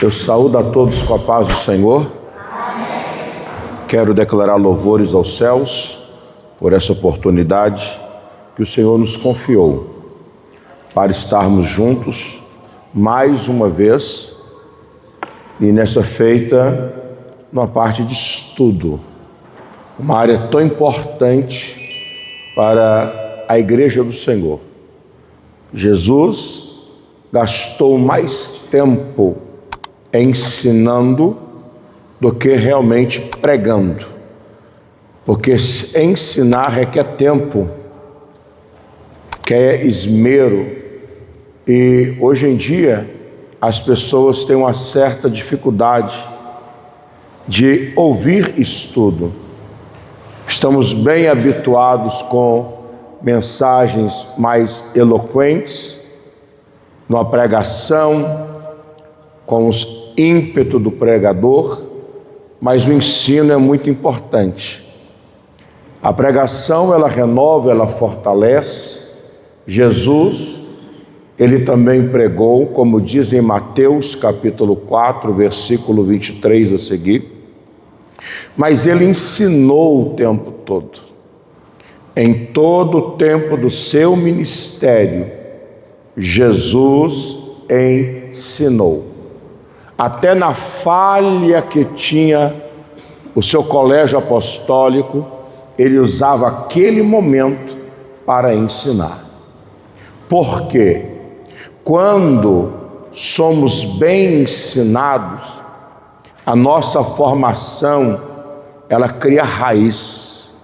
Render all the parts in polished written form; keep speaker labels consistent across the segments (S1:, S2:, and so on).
S1: Eu saúdo a todos com a paz do Senhor. Amém. Quero declarar louvores aos céus por essa oportunidade que o Senhor nos confiou para estarmos juntos mais uma vez e nessa feita numa parte de estudo, uma área tão importante para a Igreja do Senhor. Jesus gastou mais tempo ensinando do que realmente pregando, porque ensinar requer tempo, quer esmero, e hoje em dia as pessoas têm uma certa dificuldade de ouvir estudo. Estamos bem habituados com mensagens mais eloquentes, numa pregação, com os ímpetos do pregador, mas o ensino é muito importante. A pregação, ela renova, ela fortalece. Jesus, ele também pregou, como diz em Mateus capítulo 4, versículo 23 a seguir, mas ele ensinou o tempo todo. Em todo o tempo do seu ministério, Jesus ensinou. Até na falha que tinha o seu colégio apostólico, ele usava aquele momento para ensinar. Porque quando somos bem ensinados, a nossa formação, ela cria raiz.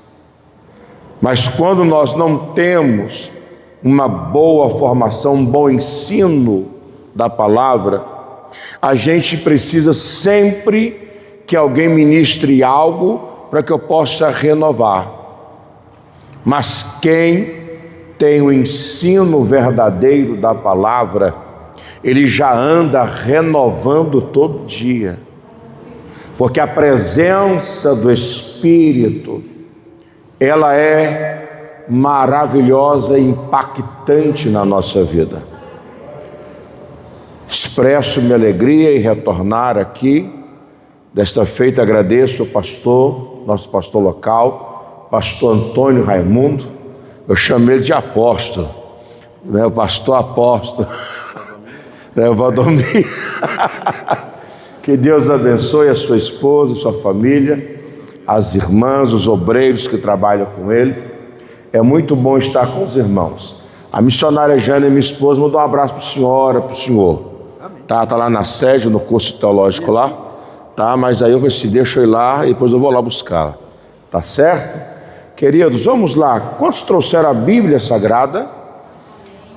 S1: Mas quando nós não temos uma boa formação, um bom ensino da palavra, a gente precisa sempre que alguém ministre algo para que eu possa renovar. Mas quem tem o ensino verdadeiro da palavra, ele já anda renovando todo dia. Porque a presença do Espírito, ela é maravilhosa e impactante na nossa vida. Expresso minha alegria em retornar aqui. Desta feita agradeço ao pastor, nosso pastor local, pastor Antônio Raimundo. Eu chamei ele de apóstolo, né? O pastor apóstolo, né? O Valdomiro. Que Deus abençoe a sua esposa, a sua família, as irmãs, os obreiros que trabalham com ele. É muito bom estar com os irmãos. A missionária Jane, minha esposa, mandou um abraço para a senhora, para o senhor. Tá lá na sede, no curso teológico lá, tá? Mas aí eu falei assim, deixa eu ir lá e depois eu vou lá buscar, tá certo? Queridos, vamos lá. Quantos trouxeram a Bíblia Sagrada?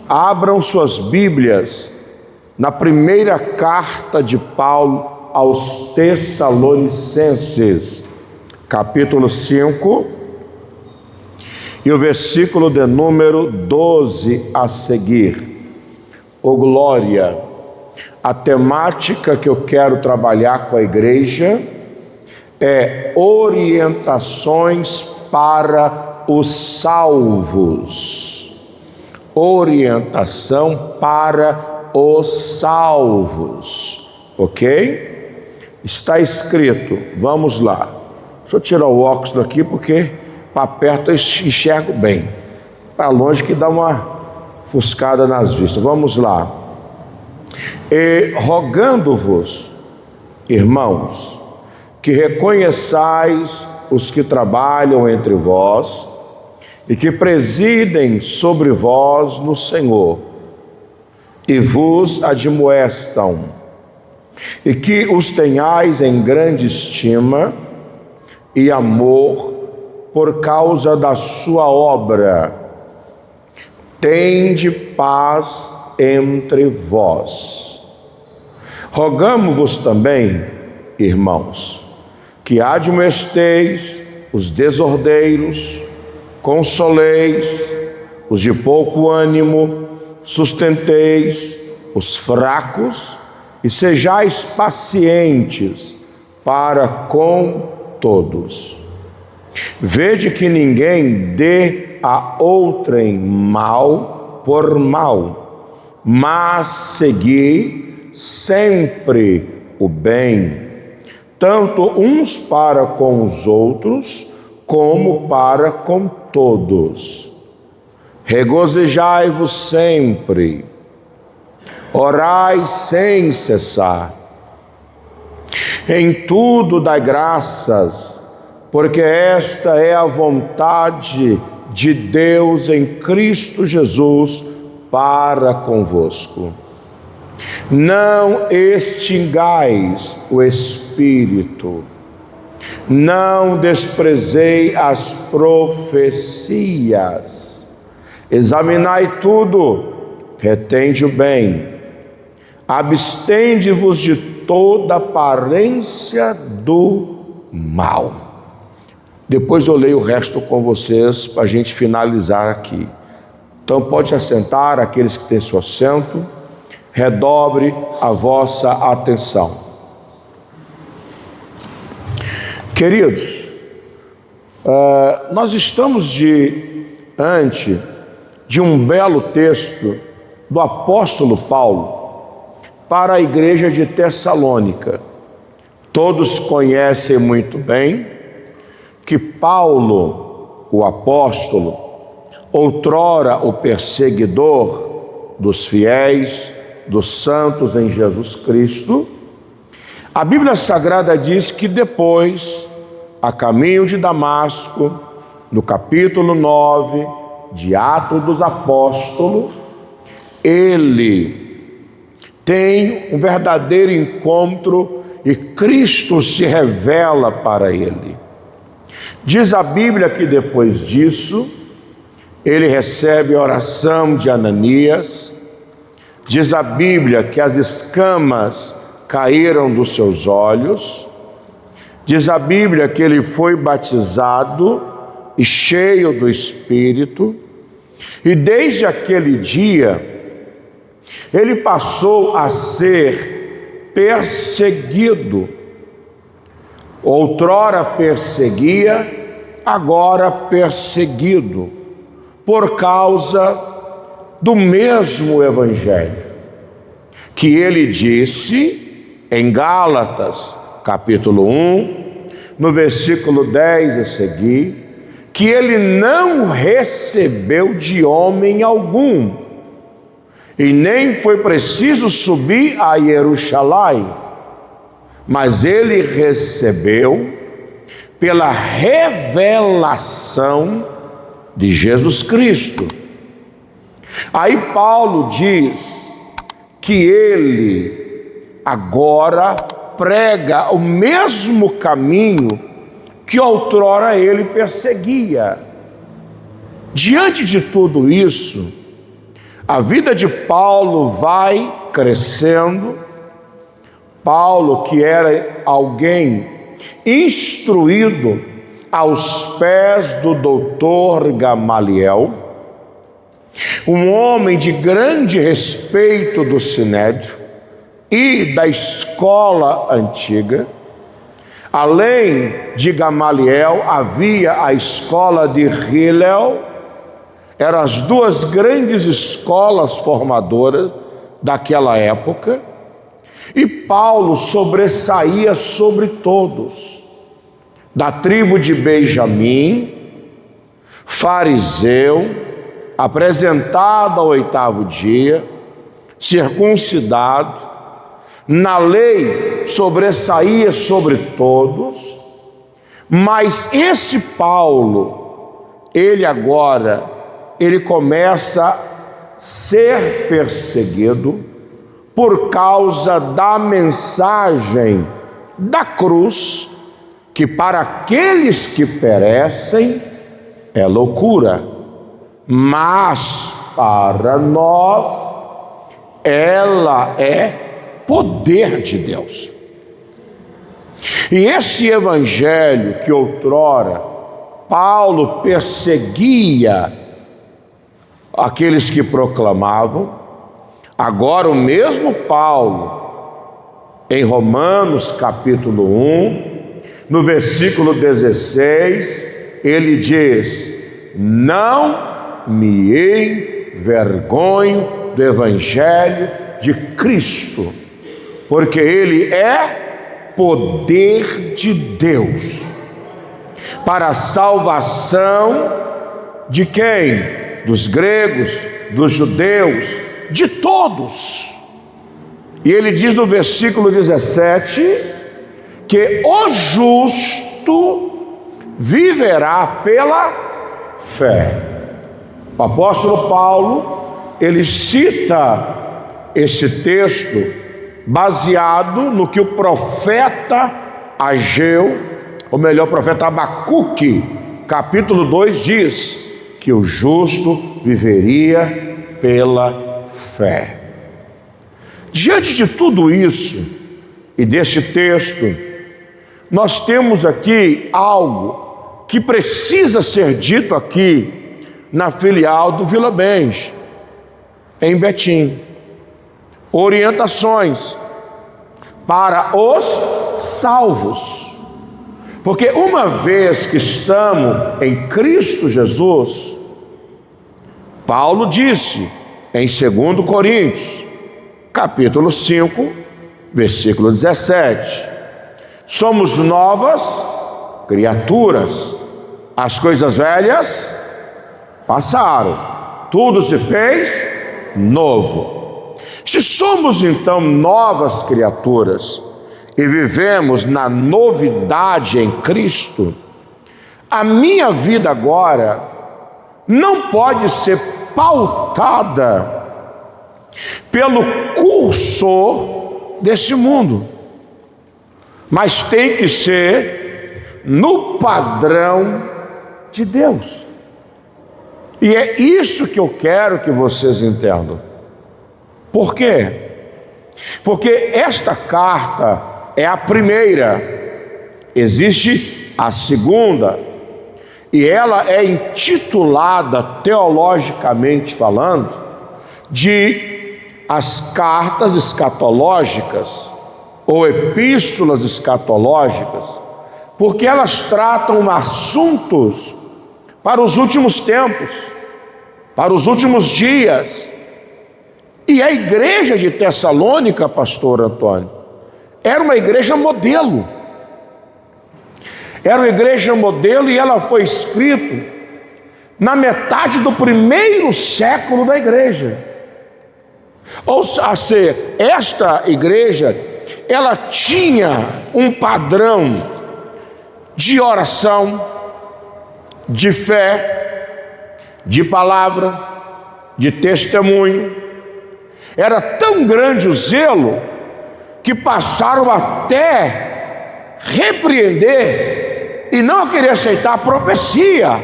S1: Abram suas Bíblias na primeira carta de Paulo aos Tessalonicenses, capítulo 5, e o versículo de número 12 a seguir. Ô glória! A temática que eu quero trabalhar com a igreja é orientações para os salvos. Orientação para os salvos. Ok? Está escrito, vamos lá. Deixa eu tirar o óculos daqui porque para perto eu enxergo bem. Para longe que dá uma ofuscada nas vistas. Vamos lá. E rogando-vos, irmãos, que reconheçais os que trabalham entre vós e que presidem sobre vós no Senhor e vos admoestam, e que os tenhais em grande estima e amor por causa da sua obra. Tende paz entre vós. Rogamo-vos também, irmãos, que admoesteis os desordeiros, consoleis os de pouco ânimo, sustenteis os fracos e sejais pacientes para com todos. Vede que ninguém dê a outrem mal por mal, mas segui sempre o bem, tanto uns para com os outros, como para com todos. Regozijai-vos sempre, orai sem cessar. Em tudo dai graças, porque esta é a vontade de Deus em Cristo Jesus para convosco. Não extingais o Espírito, não desprezei as profecias. Examinai tudo, retende o bem, abstende-vos de toda aparência do mal. Depois eu leio o resto com vocês para a gente finalizar aqui. Então pode assentar, aqueles que têm seu assento, redobre a vossa atenção. Queridos, nós estamos diante de um belo texto do apóstolo Paulo para a igreja de Tessalônica. Todos conhecem muito bem que Paulo, o apóstolo, outrora o perseguidor dos fiéis, dos santos em Jesus Cristo, a Bíblia Sagrada diz que depois, a caminho de Damasco, no capítulo 9 de Atos dos Apóstolos, ele tem um verdadeiro encontro e Cristo se revela para ele. Diz a Bíblia que depois disso, ele recebe a oração de Ananias. Diz a Bíblia que as escamas caíram dos seus olhos. Diz a Bíblia que ele foi batizado e cheio do Espírito. E desde aquele dia, ele passou a ser perseguido. Outrora perseguia, agora perseguido, por causa do mesmo Evangelho, que ele disse em Gálatas, capítulo 1, no versículo 10 a seguir, que ele não recebeu de homem algum, e nem foi preciso subir a Jerusalém, mas ele recebeu pela revelação de Jesus Cristo. Aí Paulo diz que ele agora prega o mesmo caminho que outrora ele perseguia. Diante de tudo isso, a vida de Paulo vai crescendo. Paulo, que era alguém instruído aos pés do doutor Gamaliel, um homem de grande respeito do Sinédrio e da escola antiga. Além de Gamaliel, havia a escola de Hillel. Eram as duas grandes escolas formadoras daquela época. E Paulo sobressaía sobre todos. Da tribo de Benjamim, fariseu, apresentado ao 8º dia, circuncidado, na lei sobressaía sobre todos, mas esse Paulo, ele começa a ser perseguido por causa da mensagem da cruz, que para aqueles que perecem é loucura, mas para nós ela é poder de Deus. E esse evangelho que outrora Paulo perseguia aqueles que proclamavam, agora o mesmo Paulo, em Romanos capítulo 1, no versículo 16, ele diz: não me envergonho do evangelho de Cristo, porque ele é poder de Deus para a salvação de quem? Dos gregos, dos judeus, de todos. E ele diz no versículo 17 que o justo viverá pela fé. O apóstolo Paulo, ele cita esse texto baseado no que o profeta Ageu, ou melhor, o profeta Abacuque, capítulo 2 diz que o justo viveria pela fé. Diante de tudo isso e desse texto, nós temos aqui algo que precisa ser dito aqui na filial do Vila Benj, em Betim. Orientações para os salvos. Porque uma vez que estamos em Cristo Jesus, Paulo disse em 2 Coríntios, capítulo 5, versículo 17, somos novas criaturas, as coisas velhas passaram, tudo se fez novo. Se somos então novas criaturas e vivemos na novidade em Cristo, a minha vida agora não pode ser pautada pelo curso desse mundo, mas tem que ser no padrão de Deus. E é isso que eu quero que vocês entendam. Por quê? Porque esta carta é a primeira, existe a segunda, e ela é intitulada, teologicamente falando, de as cartas escatológicas, ou epístolas escatológicas, porque elas tratam assuntos para os últimos tempos, para os últimos dias. E a igreja de Tessalônica, pastor Antônio, era uma igreja modelo. Era uma igreja modelo e ela foi escrita na metade do primeiro século da igreja. Ou seja, esta igreja, ela tinha um padrão de oração, de fé, de palavra, de testemunho. Era tão grande o zelo que passaram até repreender e não querer aceitar a profecia,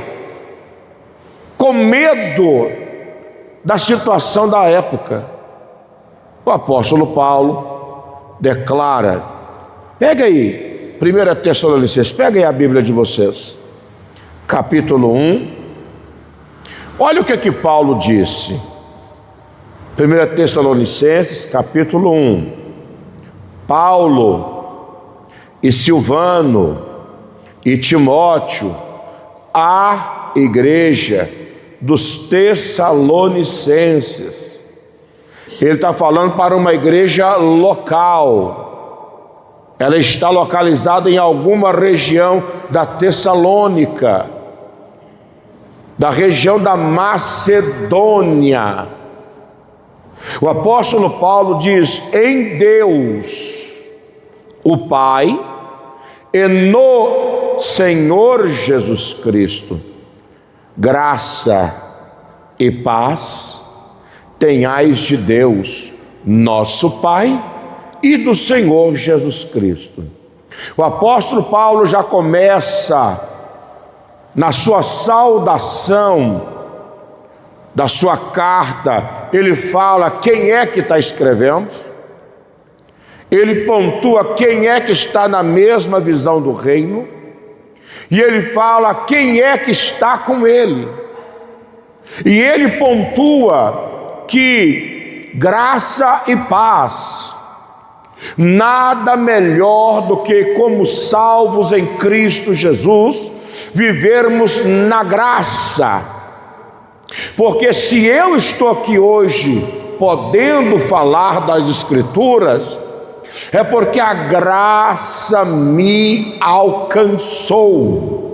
S1: com medo da situação da época. O apóstolo Paulo declara, pega aí, 1 Tessalonicenses, pega aí a Bíblia de vocês, capítulo 1, olha o que Paulo disse, 1 Tessalonicenses, capítulo 1, Paulo e Silvano e Timóteo, a igreja dos Tessalonicenses. Ele está falando para uma igreja local. Ela está localizada em alguma região da Tessalônica, da região da Macedônia. O apóstolo Paulo diz: em Deus, o Pai, e no Senhor Jesus Cristo, graça e paz tenhais de Deus, nosso Pai, e do Senhor Jesus Cristo. O apóstolo Paulo já começa na sua saudação da sua carta, ele fala quem é que está escrevendo, ele pontua quem é que está na mesma visão do reino, e ele fala quem é que está com ele, e ele pontua que graça e paz, nada melhor do que como salvos em Cristo Jesus, vivermos na graça, porque se eu estou aqui hoje podendo falar das Escrituras, é porque a graça me alcançou.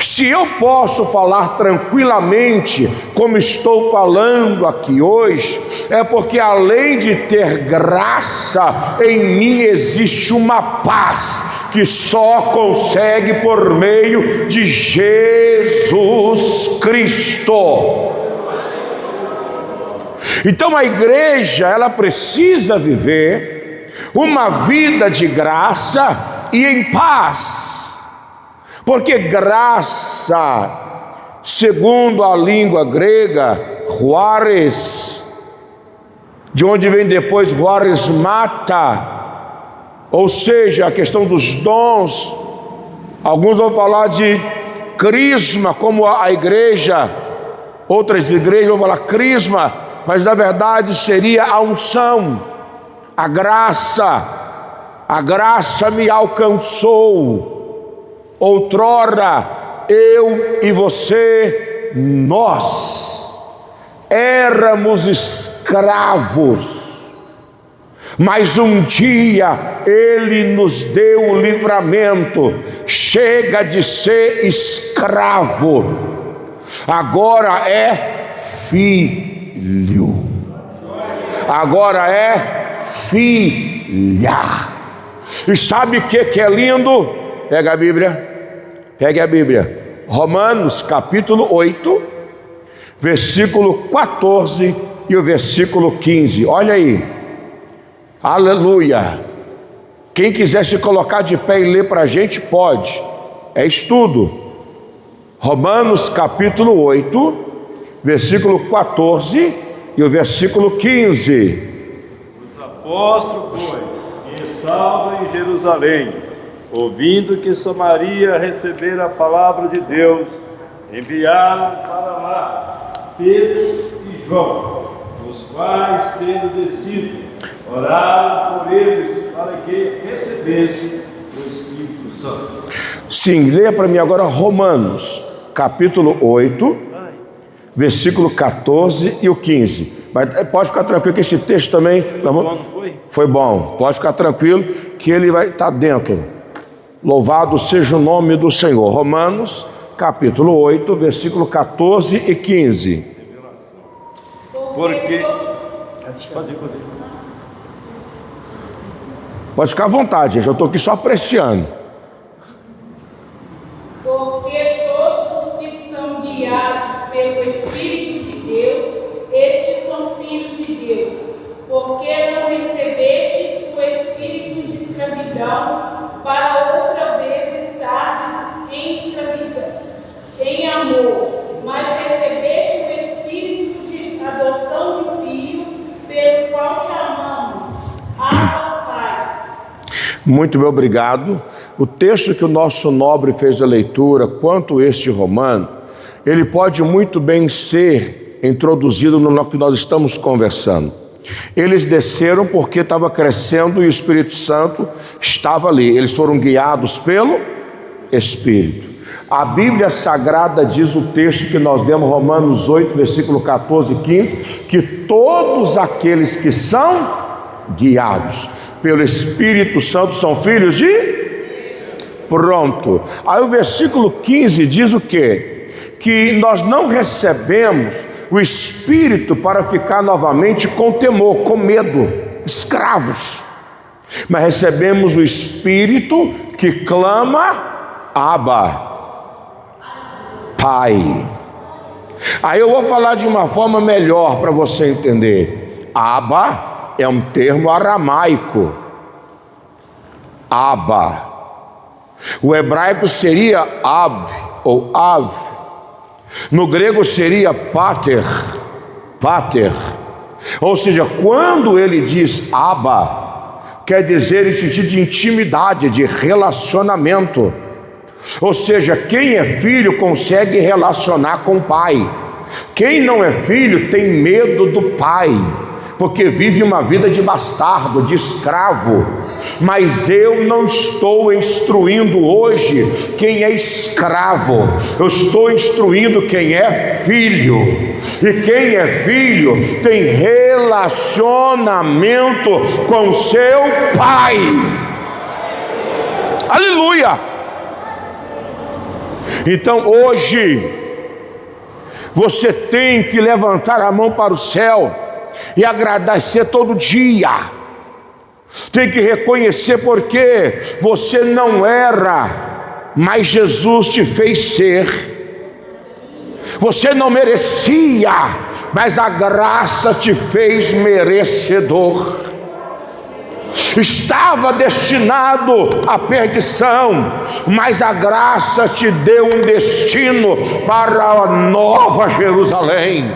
S1: Se eu posso falar tranquilamente, como estou falando aqui hoje, é porque além de ter graça, em mim existe uma paz que só consegue por meio de Jesus Cristo. Então a igreja, ela precisa viver uma vida de graça e em paz, porque graça, segundo a língua grega, charis, de onde vem depois charismata, ou seja, a questão dos dons. Alguns vão falar de crisma, como a igreja, outras igrejas vão falar crisma, mas na verdade seria a unção, a graça me alcançou. Outrora, eu e você, nós éramos escravos, mas um dia Ele nos deu o livramento. Chega de ser escravo, agora é filho. Agora é filha. E sabe o que é lindo? Pega a Bíblia. Pegue a Bíblia. Romanos capítulo 8, versículo 14 e o versículo 15. Olha aí. Aleluia. Quem quiser se colocar de pé e ler para a gente, pode. É estudo. Romanos capítulo 8, versículo 14 e o versículo 15.
S2: Os apóstolos, pois, que estavam em Jerusalém, ouvindo que Samaria recebera a palavra de Deus, enviaram para lá Pedro e João, os quais, tendo descido, oraram por eles para que recebessem o Espírito Santo.
S1: Sim, leia para mim agora Romanos capítulo 8, versículo 14 e o 15. Mas pode ficar tranquilo que esse texto também... Foi bom, pode ficar tranquilo que ele vai estar dentro. Louvado seja o nome do Senhor. Romanos capítulo 8, versículo 14 e 15.
S2: Porque...
S1: Pode ficar à vontade, gente. Eu estou aqui só apreciando.
S3: Porque todos os que são guiados pelo Espírito de Deus, estes são filhos de Deus. Porque não recebestes o espírito de escravidão, para outra vez estardes em escravidão, em amor, mas recebeste o espírito de adoção de filho, pelo qual chamamos Abba, Pai.
S1: Muito bem, obrigado. O texto que o nosso nobre fez a leitura, quanto este romano, ele pode muito bem ser introduzido no que nós estamos conversando. Eles desceram porque estava crescendo e o Espírito Santo estava ali. Eles foram guiados pelo Espírito. A Bíblia Sagrada diz o texto que nós demos, Romanos 8, versículo 14 e 15, que todos aqueles que são guiados pelo Espírito Santo são filhos de... Pronto. Aí o versículo 15 diz o quê? Que nós não recebemos o Espírito para ficar novamente com temor, com medo, escravos, mas recebemos o Espírito que clama Abba, Pai. Aí eu vou falar de uma forma melhor para você entender. Abba é um termo aramaico. Abba. O hebraico seria Ab ou Av. No grego seria Pater. Pater. Ou seja, quando ele diz Abba, quer dizer em sentido de intimidade, de relacionamento. Ou seja, quem é filho consegue relacionar com o pai. Quem não é filho tem medo do pai, porque vive uma vida de bastardo, de escravo. mas eu não estou instruindo hoje quem é escravo, eu estou instruindo quem é filho, e quem é filho tem relacionamento com seu pai. Aleluia! Então hoje você tem que levantar a mão para o céu e agradecer todo dia. Tem que reconhecer porque você não era, mas Jesus te fez ser. Você não merecia, mas a graça te fez merecedor. Estava destinado à perdição, mas a graça te deu um destino para a nova Jerusalém.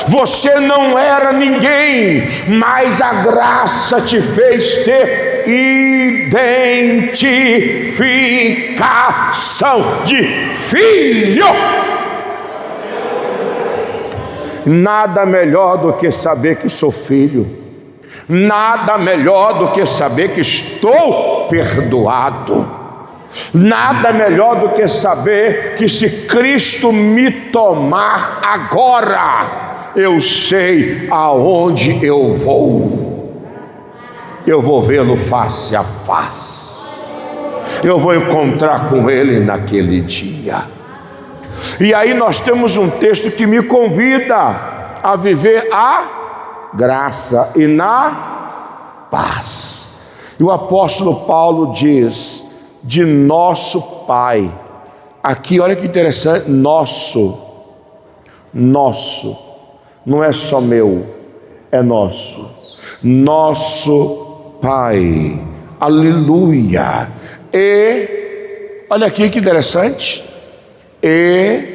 S1: Você não era ninguém, mas a graça te fez ter identificação de filho. Nada melhor do que saber que sou filho. Nada melhor do que saber que estou perdoado. Nada melhor do que saber que se Cristo me tomar agora, eu sei aonde eu vou. Eu vou vê-lo face a face. Eu vou encontrar com Ele naquele dia. E aí nós temos um texto que me convida a viver a graça e na paz. E o apóstolo Paulo diz: de nosso Pai. Aqui olha que interessante, nosso, não é só meu, é nosso Pai, aleluia. E olha aqui que interessante, e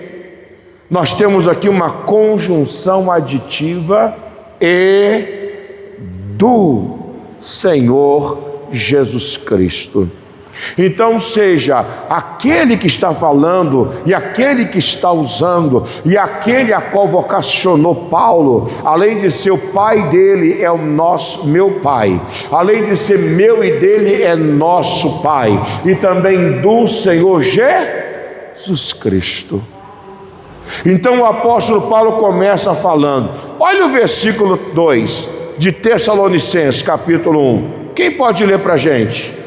S1: nós temos aqui uma conjunção aditiva, e do Senhor Jesus Cristo. Então seja aquele que está falando e aquele que está usando e aquele a qual vocacionou Paulo, além de ser o pai dele, é o meu pai, além de ser meu e dele, é nosso pai, e também do Senhor Jesus Cristo. Então o apóstolo Paulo começa falando, olha o versículo 2 de Tessalonicenses capítulo 1. Quem pode ler para a gente?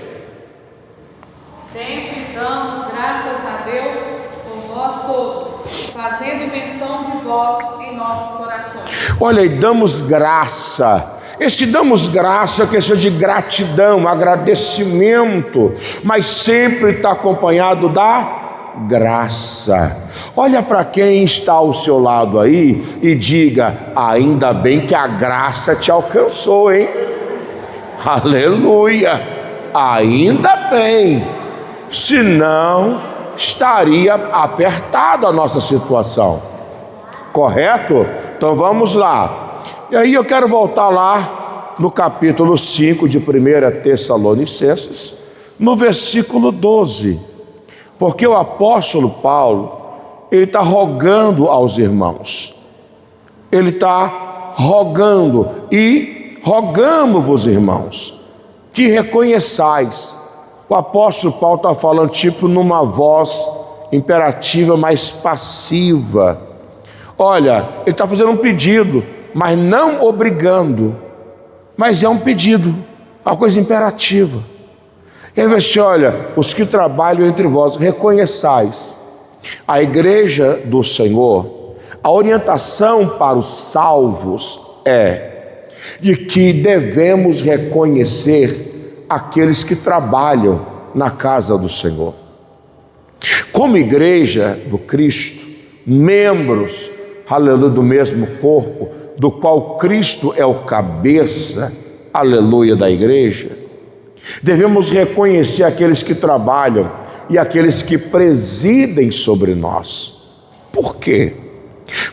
S4: Sempre damos graças a Deus por vós todos, fazendo menção de vós em nossos corações.
S1: Olha aí, damos graça. Esse damos graça é questão de gratidão, agradecimento, mas sempre está acompanhado da graça. Olha para quem está ao seu lado aí e diga: ainda bem que a graça te alcançou, hein? Aleluia! Ainda bem, senão estaria apertada a nossa situação, correto? Então vamos lá. E aí eu quero voltar lá no capítulo 5 de 1 Tessalonicenses, no versículo 12, porque o apóstolo Paulo, ele está rogando aos irmãos, ele está rogando, e rogamos-vos, irmãos, que reconheçais. O apóstolo Paulo está falando tipo numa voz imperativa, mais passiva. Olha, ele está fazendo um pedido, mas não obrigando, mas é um pedido, uma coisa imperativa. E aí vai ser: olha, os que trabalham entre vós, reconheçais. A igreja do Senhor, a orientação para os salvos é de que devemos reconhecer aqueles que trabalham na casa do Senhor. Como igreja do Cristo, membros, aleluia, do mesmo corpo, do qual Cristo é o cabeça, aleluia, da igreja, devemos reconhecer aqueles que trabalham e aqueles que presidem sobre nós. Por quê?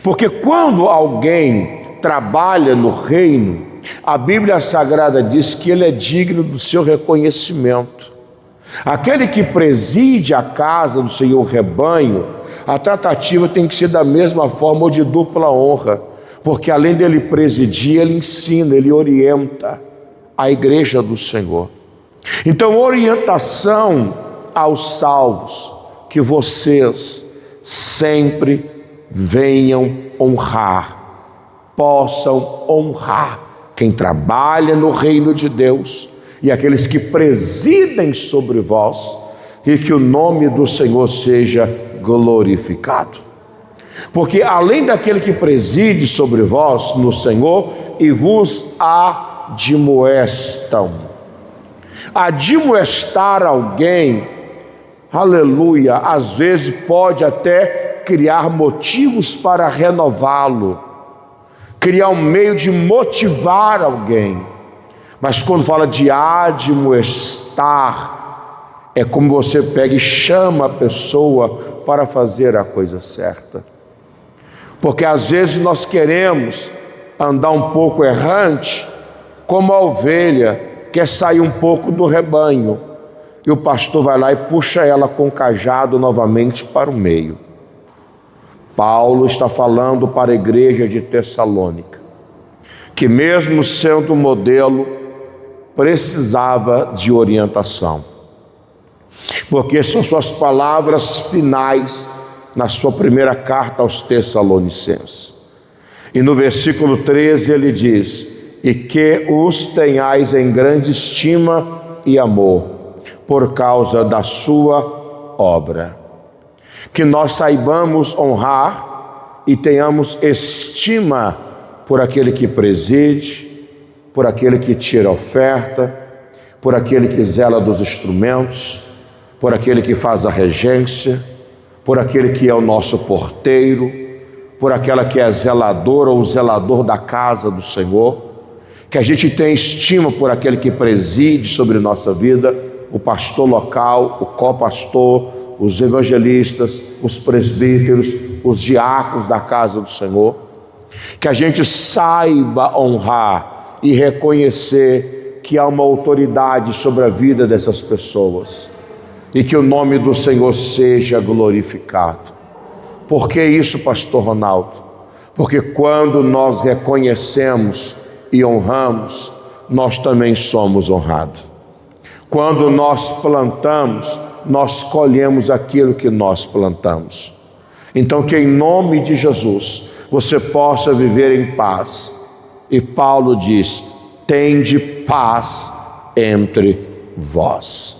S1: Porque quando alguém trabalha no reino, a Bíblia Sagrada diz que ele é digno do seu reconhecimento. Aquele que preside a casa do Senhor, o rebanho, a tratativa tem que ser da mesma forma, ou de dupla honra, porque além dele presidir, ele ensina, ele orienta. a igreja do Senhor. Então, orientação aos salvos, que vocês sempre venham honrar, possam honrar quem trabalha no reino de Deus e aqueles que presidem sobre vós, e que o nome do Senhor seja glorificado. Porque além daquele que preside sobre vós no Senhor e vos admoestam. Admoestar alguém, aleluia, às vezes pode até criar motivos para renová-lo, criar um meio de motivar alguém. Mas quando fala de admoestar, é como você pega e chama a pessoa para fazer a coisa certa. Porque às vezes nós queremos andar um pouco errante, como a ovelha quer sair um pouco do rebanho, e o pastor vai lá e puxa ela com o cajado novamente para o meio. Paulo está falando para a igreja de Tessalônica, que mesmo sendo modelo, precisava de orientação, porque são suas palavras finais na sua primeira carta aos Tessalonicenses. E no versículo 13 ele diz: e que os tenhais em grande estima e amor, por causa da sua obra. Que nós saibamos honrar e tenhamos estima por aquele que preside, por aquele que tira a oferta, por aquele que zela dos instrumentos, por aquele que faz a regência, por aquele que é o nosso porteiro, por aquela que é zeladora ou zelador da casa do Senhor. Que a gente tenha estima por aquele que preside sobre nossa vida, o pastor local, o copastor, os evangelistas, os presbíteros, os diáconos da casa do Senhor. Que a gente saiba honrar e reconhecer que há uma autoridade sobre a vida dessas pessoas, e que o nome do Senhor seja glorificado. Por que isso, pastor Ronaldo? Porque quando nós reconhecemos e honramos, nós também somos honrados. Quando nós plantamos, nós colhemos aquilo que nós plantamos. Então, que em nome de Jesus você possa viver em paz. E Paulo diz: tende paz entre vós.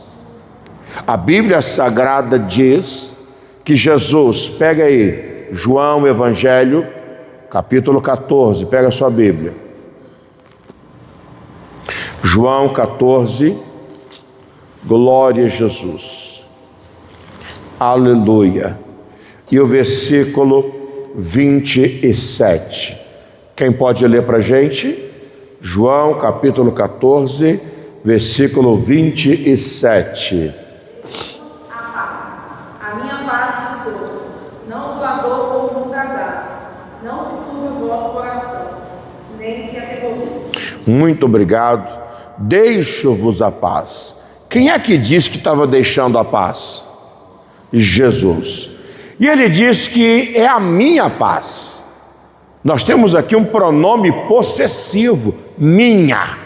S1: A Bíblia Sagrada diz que Jesus, pega aí, João Evangelho, capítulo 14, pega a sua Bíblia. João 14, glória a Jesus, aleluia. E o versículo 27, quem pode ler para a gente? João capítulo 14, versículo 27.
S5: A minha paz vos dou, não vos dou como o mundo dá. Não se turbe o vosso coração, nem se aterrorize.
S1: Muito obrigado. Deixo-vos a paz. Quem é que disse que estava deixando a paz? Jesus. E ele diz que é a minha paz. Nós temos aqui um pronome possessivo, minha.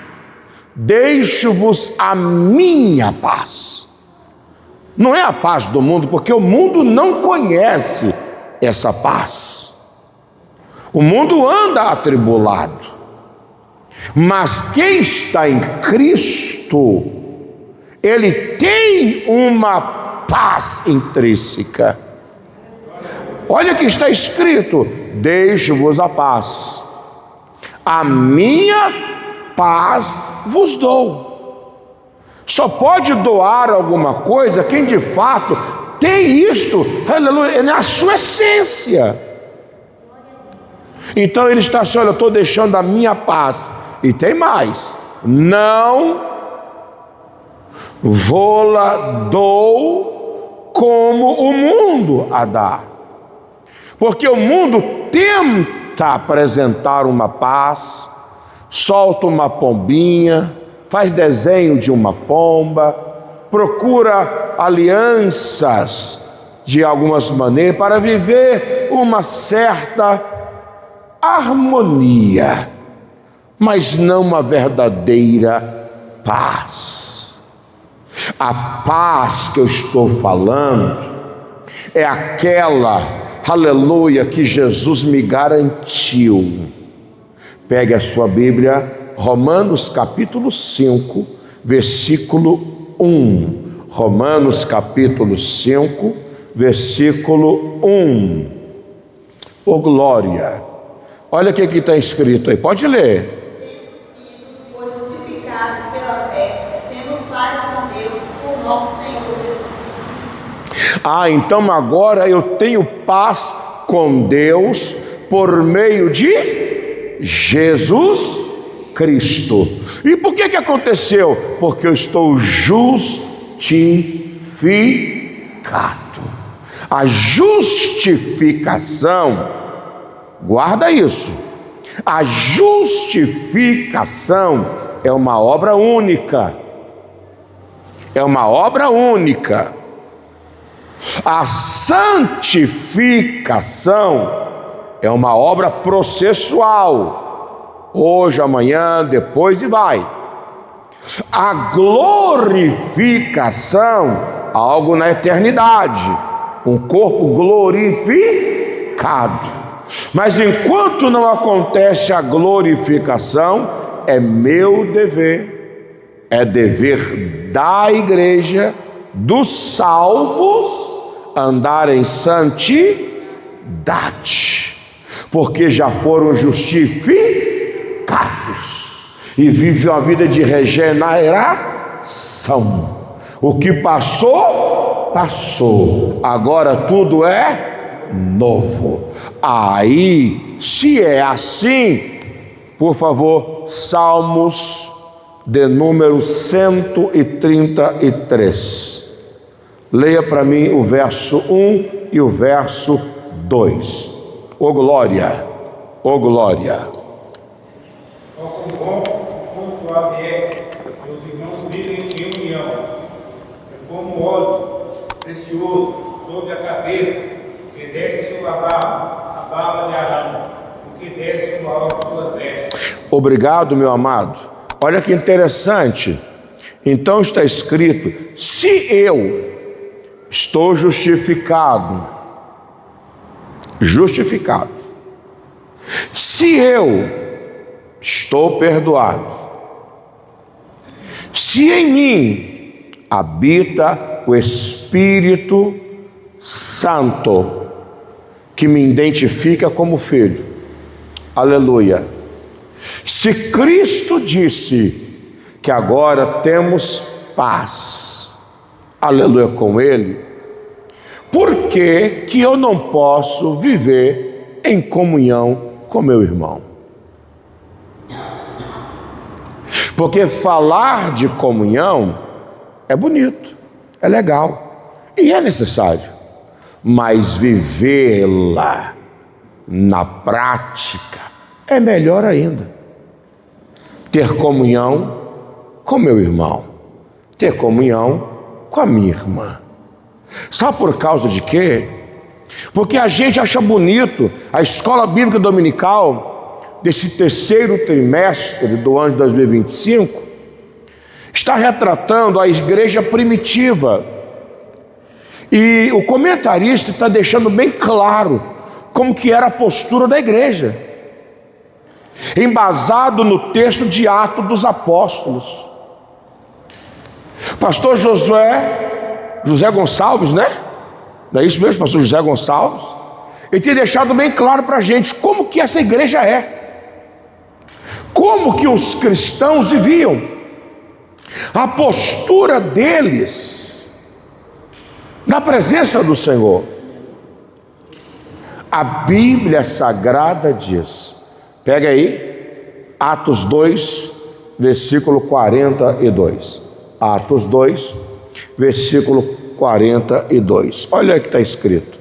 S1: Deixo-vos a minha paz. Não é a paz do mundo, porque o mundo não conhece essa paz. O mundo anda atribulado. Mas quem está em Cristo, ele tem uma paz intrínseca. Olha que está escrito: deixo-vos a paz, a minha paz vos dou. Só pode doar alguma coisa quem de fato tem isto, aleluia, na sua essência. Então ele está assim: olha, eu estou deixando a minha paz. E tem mais: não vou-la dou como o mundo a dá. Porque o mundo tenta apresentar uma paz, solta uma pombinha, faz desenho de uma pomba, procura alianças de algumas maneiras para viver uma certa harmonia, mas não uma verdadeira paz. A paz que eu estou falando é aquela, aleluia, que Jesus me garantiu. Pegue a sua Bíblia, Romanos capítulo 5, versículo 1. Romanos capítulo 5, versículo 1. Ô glória! Olha o que aqui está escrito aí, pode ler.
S3: Justificados pela fé, temos paz com Deus, por nosso Senhor Jesus.
S1: Ah, então agora eu tenho paz com Deus por meio de Jesus Cristo. E por que aconteceu? Porque eu estou justificado. A justificação, guarda isso, a justificação é uma obra única. É uma obra única. A santificação é uma obra processual. Hoje, amanhã, depois e vai. A glorificação, algo na eternidade. Um corpo glorificado. Mas enquanto não acontece a glorificação, é meu dever, é dever da igreja, dos salvos, andar em santidade, porque já foram justificados e vivem uma vida de regeneração. O que passou, passou, agora tudo é novo. Aí, se é assim, por favor, Salmos de número 133. Leia para mim o verso 1 e o verso 2. Ô glória, ô glória.
S6: Ó, como bom, quão suave é, meus irmãos vivem em união. É como óleo precioso sobre a cabeça, que desce sobre a barba de Arão, o que desce no alto de suas vestes.
S1: Obrigado, meu amado. Olha que interessante. Então está escrito: se eu estou justificado, se eu estou perdoado, se em mim habita o Espírito Santo, que me identifica como filho, aleluia. Se Cristo disse que agora temos paz, aleluia, com Ele, por que eu não posso viver em comunhão com meu irmão? Porque falar de comunhão é bonito, é legal e é necessário, mas vivê-la na prática é melhor ainda. Ter comunhão com meu irmão, ter comunhão com a minha irmã. Sabe por causa de quê? Porque a gente acha bonito a escola bíblica dominical desse terceiro trimestre do ano de 2025 está retratando a igreja primitiva, e o comentarista está deixando bem claro como que era a postura da igreja, embasado no texto de Atos dos Apóstolos. Pastor José Gonçalves, né? Não é isso mesmo, pastor José Gonçalves? Ele tem deixado bem claro para a gente como que essa igreja é, como que os cristãos viviam, a postura deles na presença do Senhor. A Bíblia Sagrada diz, pega aí, Atos 2, versículo 42. Atos 2, versículo 42. Olha o que está escrito.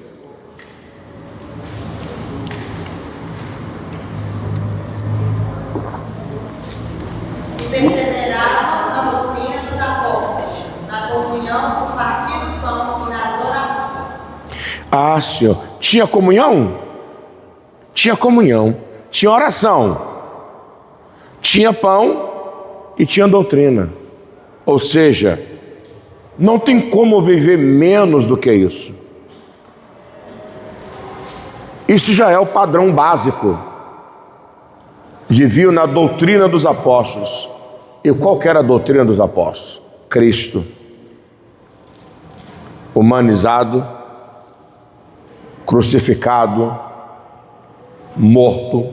S3: E perseveravam na doutrina dos apóstolos, na comunhão, no partir do pão e nas orações.
S1: Ah, Senhor, tinha comunhão? Tinha comunhão, tinha oração, tinha pão e tinha doutrina. Ou seja, não tem como viver menos do que isso. Isso já é o padrão básico. Viviam na doutrina dos apóstolos. E qual que era a doutrina dos apóstolos? Cristo. Humanizado, crucificado, morto,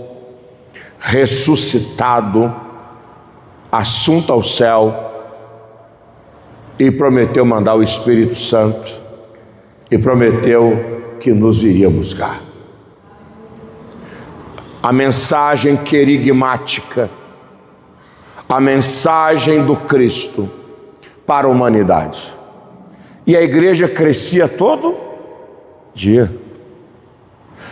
S1: ressuscitado, assunto ao céu, e prometeu mandar o Espírito Santo, e prometeu que nos viria buscar. A mensagem querigmática, a mensagem do Cristo para a humanidade. E a igreja crescia todo dia.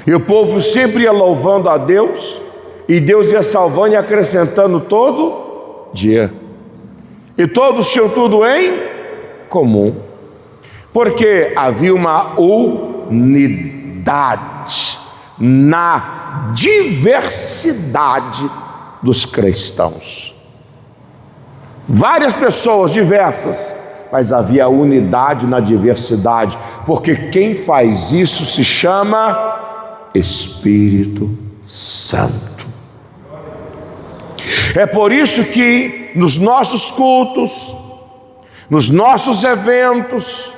S1: E o povo sempre ia louvando a Deus, e Deus ia salvando e acrescentando todo dia. E todos tinham tudo em comum, porque havia uma unidade na diversidade dos cristãos. Várias pessoas diversas, mas havia unidade na diversidade, porque quem faz isso se chama Espírito Santo. É por isso que nos nossos cultos, nos nossos eventos,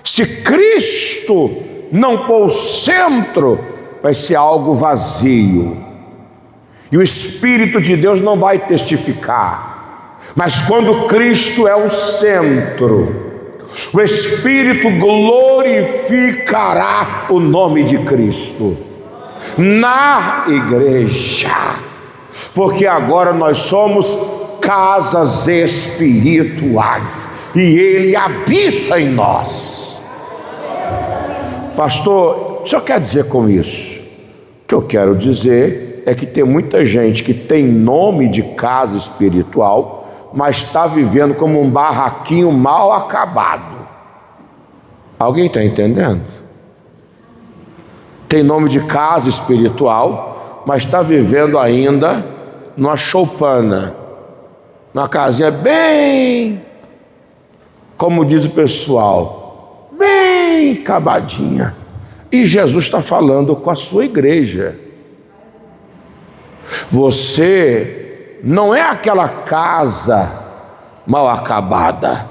S1: se Cristo não for o centro, vai ser algo vazio, e o Espírito de Deus não vai testificar. Mas quando Cristo é o centro, o Espírito glorificará o nome de Cristo na igreja, porque agora nós somos casas espirituais e Ele habita em nós. Pastor, o que o senhor quer dizer com isso? O que eu quero dizer é que tem muita gente que tem nome de casa espiritual, mas está vivendo como um barraquinho mal acabado. Alguém está entendendo? Tem nome de casa espiritual, mas está vivendo ainda numa choupana, numa casinha bem, como diz o pessoal, bem acabadinha. E Jesus está falando com a sua igreja. Você não é aquela casa mal acabada,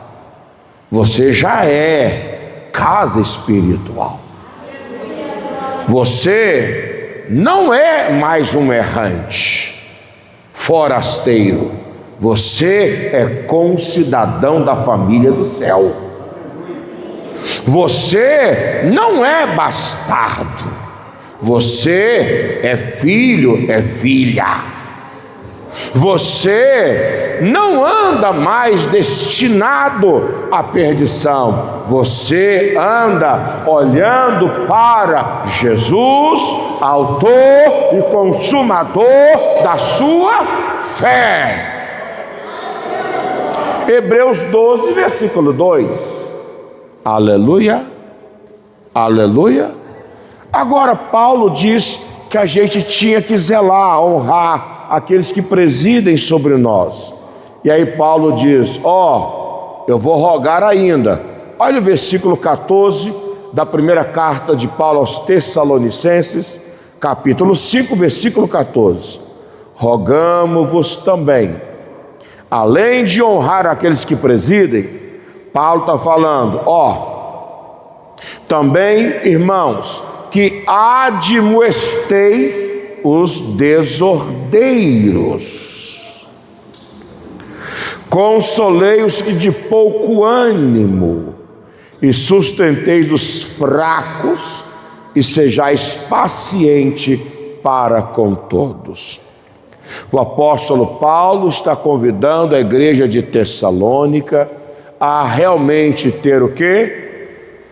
S1: você já é casa espiritual. Você não é mais um errante, forasteiro, você é concidadão da família do céu. Você não é bastardo, você é filho, é filha. Você não anda mais destinado à perdição, você anda olhando para Jesus, autor e consumador da sua fé. Hebreus 12, versículo 2. Aleluia, aleluia. Agora Paulo diz que a gente tinha que zelar, honrar aqueles que presidem sobre nós. E aí Paulo diz, eu vou rogar ainda. Olha o versículo 14 da primeira carta de Paulo aos Tessalonicenses, capítulo 5, versículo 14. Rogamo-vos também, além de honrar aqueles que presidem, Paulo está falando, também, irmãos, que admoestei os desordeiros, consolei os que de pouco ânimo, e sustenteis os fracos, e sejais paciente para com todos. O apóstolo Paulo está convidando a igreja de Tessalônica a realmente ter o quê?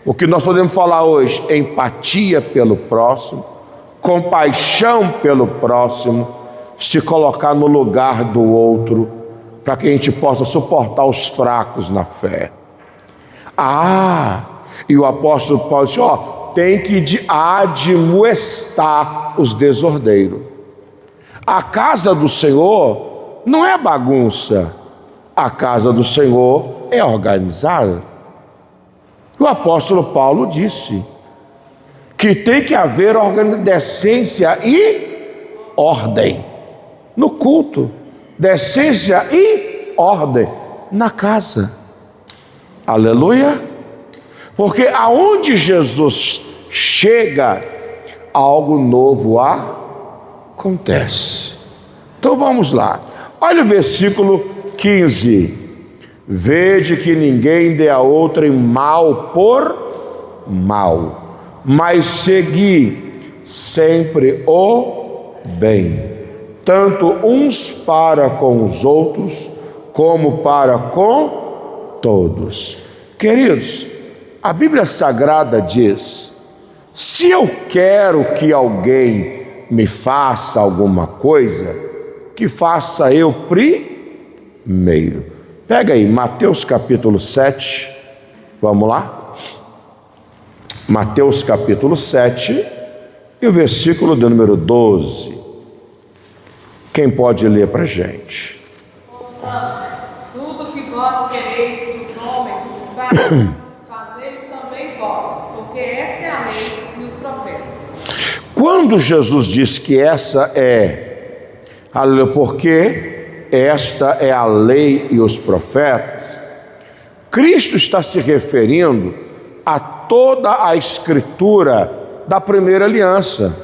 S1: O que nós podemos falar hoje, empatia pelo próximo, compaixão pelo próximo, se colocar no lugar do outro, para que a gente possa suportar os fracos na fé. E o apóstolo Paulo disse, tem que admoestar os desordeiros. A casa do Senhor não é bagunça, A casa do Senhor é organizada. O apóstolo Paulo disse que tem que haver decência e ordem no culto, decência e ordem na casa. Aleluia! Porque aonde Jesus chega, algo novo acontece. Então vamos lá. Olha o versículo 15. Vede que ninguém dê a outrem mal por mal, mas segui sempre o bem, tanto uns para com os outros, como para com todos. Queridos, a Bíblia Sagrada diz: se eu quero que alguém me faça alguma coisa, que faça eu primeiro. Pega aí, Mateus capítulo 7, vamos lá? Mateus capítulo 7 e o versículo de número 12. Quem pode ler para a gente?
S4: Tudo que vós quereis que os homens vos façam, fazei-o também vós, porque esta é a lei e os profetas.
S1: Quando Jesus diz que essa é, porque esta é a lei e os profetas, Cristo está se referindo a toda a escritura da primeira aliança.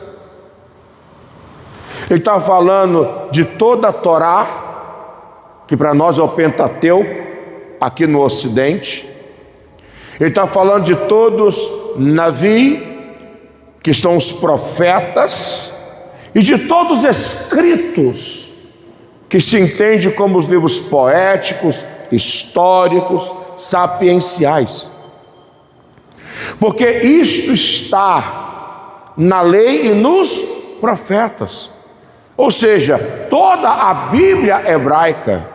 S1: Ele está falando de toda a Torá, que para nós é o Pentateuco, aqui no Ocidente. Ele está falando de todos Navi, que são os profetas, e de todos os escritos, que se entende como os livros poéticos, históricos, sapienciais. Porque isto está na lei e nos profetas. Ou seja, toda a Bíblia hebraica,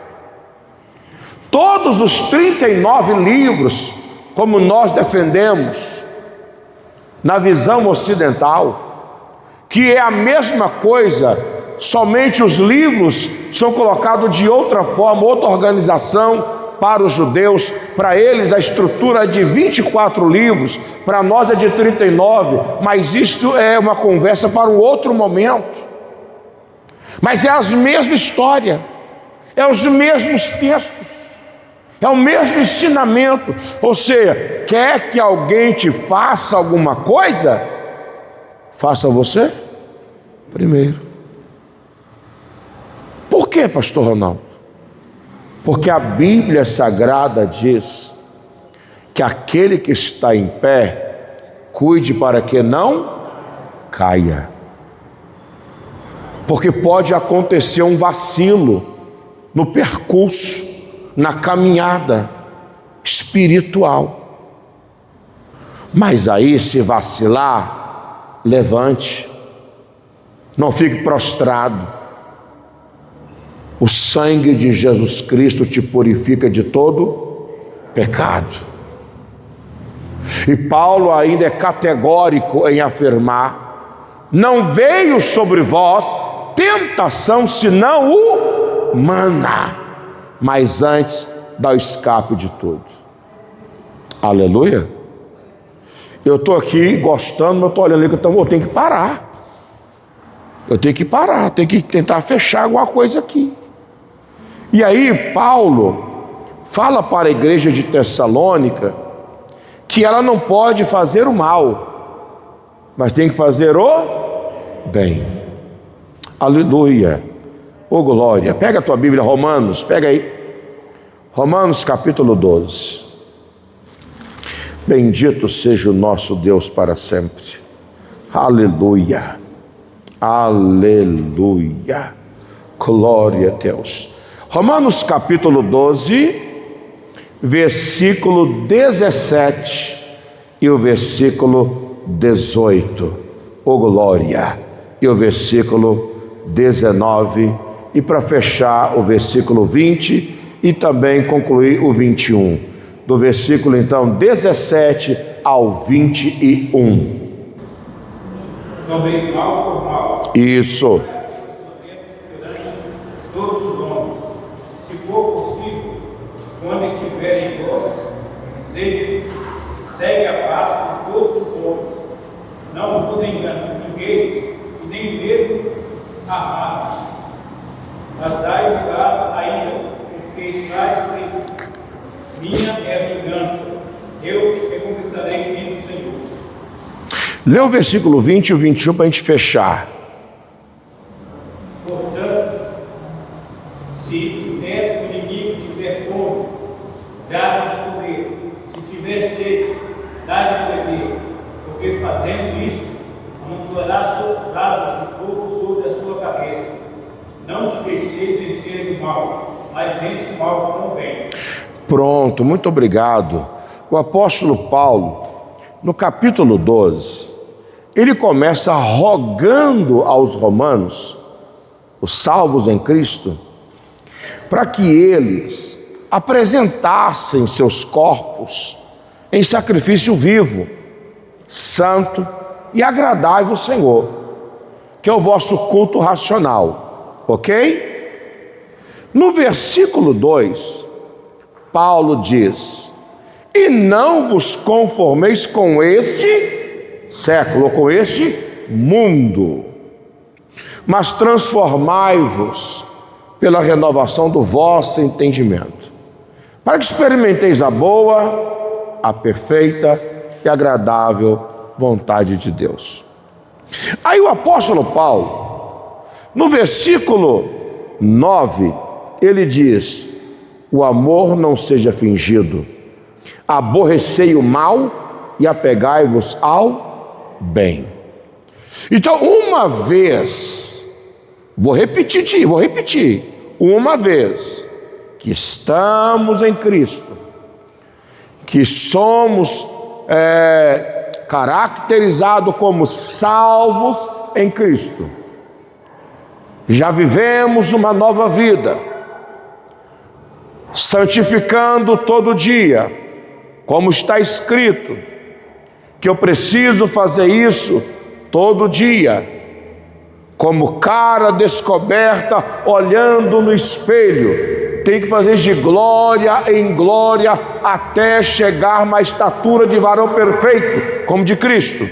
S1: todos os 39 livros, como nós defendemos na visão ocidental, que é a mesma coisa, somente os livros são colocados de outra forma, outra organização para os judeus. Para eles a estrutura é de 24 livros, para nós é de 39, mas isto é uma conversa para um outro momento. Mas é a mesma história, é os mesmos textos, é o mesmo ensinamento. Ou seja, quer que alguém te faça alguma coisa, faça você primeiro. Por que, pastor Ronaldo? Porque a Bíblia Sagrada diz que aquele que está em pé, cuide para que não caia. Porque pode acontecer um vacilo no percurso, na caminhada espiritual. Mas aí, se vacilar, levante, não fique prostrado. O sangue de Jesus Cristo te purifica de todo pecado. E Paulo ainda é categórico em afirmar: não veio sobre vós tentação senão humana, mas antes dá o escape de tudo. Aleluia. Eu estou aqui gostando, mas eu estou olhando ali que eu tenho que parar. Eu tenho que parar, tenho que tentar fechar alguma coisa aqui. E aí Paulo fala para a igreja de Tessalônica que ela não pode fazer o mal, mas tem que fazer o bem. Aleluia. Ô glória. Pega a tua Bíblia, Romanos, pega aí. Romanos capítulo 12. Bendito seja o nosso Deus para sempre. Aleluia. Aleluia. Glória a Deus. Romanos capítulo 12, versículo 17 e o versículo 18. Ô glória. E o versículo 19. E para fechar, o versículo 20 e também concluir o 21. Do versículo então 17 ao 21.
S6: Também mal por mal.
S1: Isso.
S6: Todos os homens, se for possível, Segue a paz com todos os homens. Não vos enganeis e nem mesmo amados. Mas dai lugar à ira, porque estáis feito. Minha é a vingança. Eu recompensarei, diz o Senhor.
S1: Lê o versículo 20 e o 21 para a gente fechar.
S6: Portanto, se tiver o inimigo tiver fome, dá-lhe de comer. Se tiver sede, dá-lhe de beber. Porque fazendo isto, amontoará brasas de fogo sobre a sua cabeça. Não te deixeis vencer do mal, mas vence o mal com o bem.
S1: Pronto, muito obrigado. O apóstolo Paulo, no capítulo 12, ele começa rogando aos romanos, os salvos em Cristo, para que eles apresentassem seus corpos em sacrifício vivo, santo e agradável ao Senhor, que é o vosso culto racional, ok? No versículo 2, Paulo diz: e não vos conformeis com este século, ou com este mundo, mas transformai-vos pela renovação do vosso entendimento, para que experimenteis a boa, a perfeita e agradável vontade de Deus. Aí o apóstolo Paulo, no versículo 9, ele diz: o amor não seja fingido, aborrecei o mal e apegai-vos ao bem. Então, uma vez, vou repetir, uma vez que estamos em Cristo, que somos caracterizados como salvos em Cristo, já vivemos uma nova vida, santificando todo dia, como está escrito, que eu preciso fazer isso todo dia, como cara descoberta, olhando no espelho, tem que fazer de glória em glória, até chegar à estatura de varão perfeito, como de Cristo.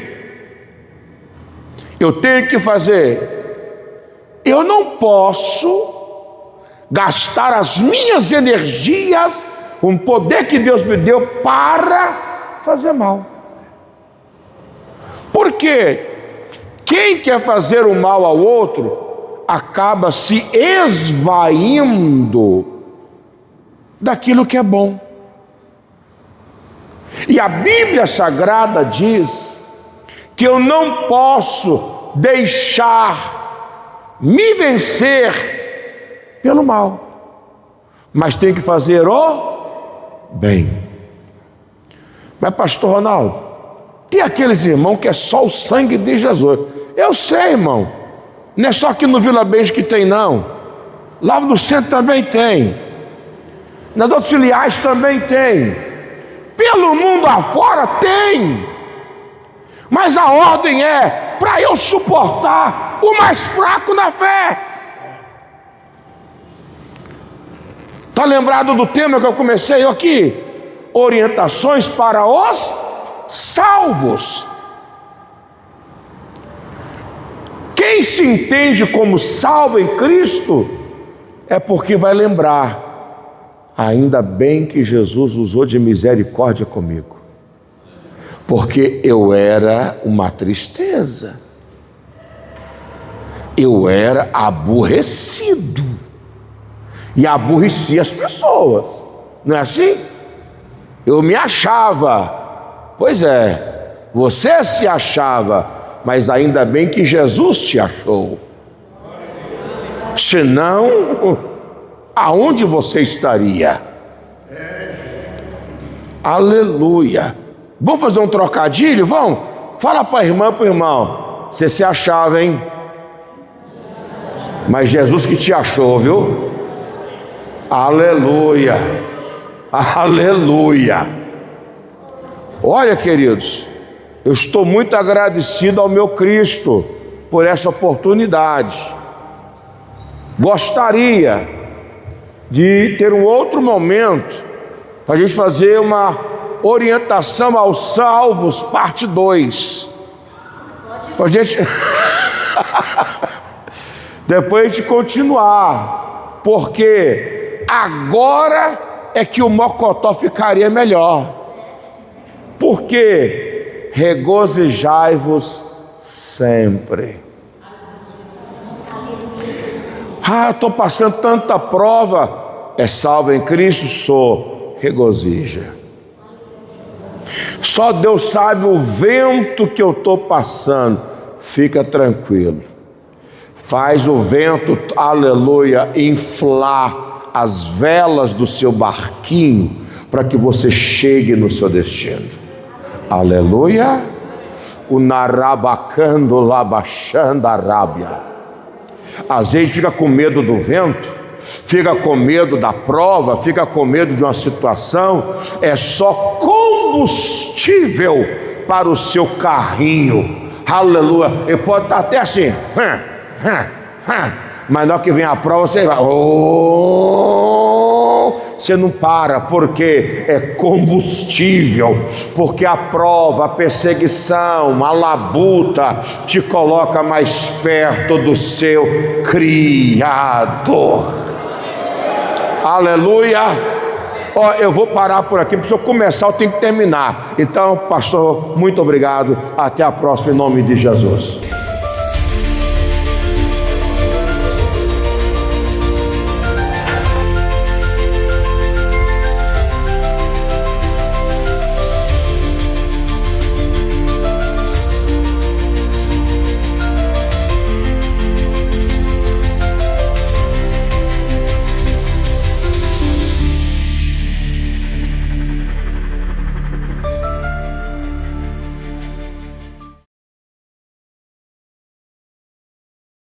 S1: Eu tenho que fazer, eu não posso gastar as minhas energias, um poder que Deus me deu, para fazer mal. Porque quem quer fazer o mal ao outro acaba se esvaindo daquilo que é bom. E a Bíblia Sagrada diz que eu não posso deixar me vencer pelo mal, mas tenho que fazer o bem. Mas pastor Ronaldo, tem aqueles irmãos que é só o sangue de Jesus. Eu sei, irmão, não é só aqui no Vila Beijo que tem, não. Lá no centro também tem, nas outras filiais também tem, pelo mundo afora tem. Mas a ordem é para eu suportar o mais fraco na fé. Está lembrado do tema que eu comecei aqui? Orientações para os salvos. Quem se entende como salvo em Cristo é porque vai lembrar: ainda bem que Jesus usou de misericórdia comigo, porque eu era uma tristeza, eu era aborrecido e aborrecia as pessoas, não é assim? Eu me achava. Pois é, você se achava, mas ainda bem que Jesus te achou. Senão, aonde você estaria? Aleluia. Vamos fazer um trocadilho? Vamos? Fala para a irmã, para o irmão. Você se achava, hein? Mas Jesus que te achou, viu? Aleluia. Aleluia. Olha, queridos, eu estou muito agradecido ao meu Cristo por essa oportunidade. Gostaria de ter um outro momento para a gente fazer uma orientação aos salvos, parte 2. A gente depois a gente continuar, porque agora é que o mocotó ficaria melhor. Porque regozijai-vos sempre. Estou passando tanta prova. É salvo em Cristo? Sou. Regozija. Só Deus sabe o vento que eu estou passando. Fica tranquilo. Faz o vento, aleluia, inflar as velas do seu barquinho para que você chegue no seu destino. Aleluia. O narabacando labachando a rábia. Às vezes fica com medo do vento, fica com medo da prova, fica com medo de uma situação. É só combustível para o seu carrinho. Aleluia. Ele pode estar até assim, mas na hora que vem a prova você vai, você não para, porque é combustível, porque a prova, a perseguição, a labuta te coloca mais perto do seu Criador. Aleluia. Eu vou parar por aqui, porque se eu começar eu tenho que terminar. Então, pastor, muito obrigado, até a próxima, em nome de Jesus.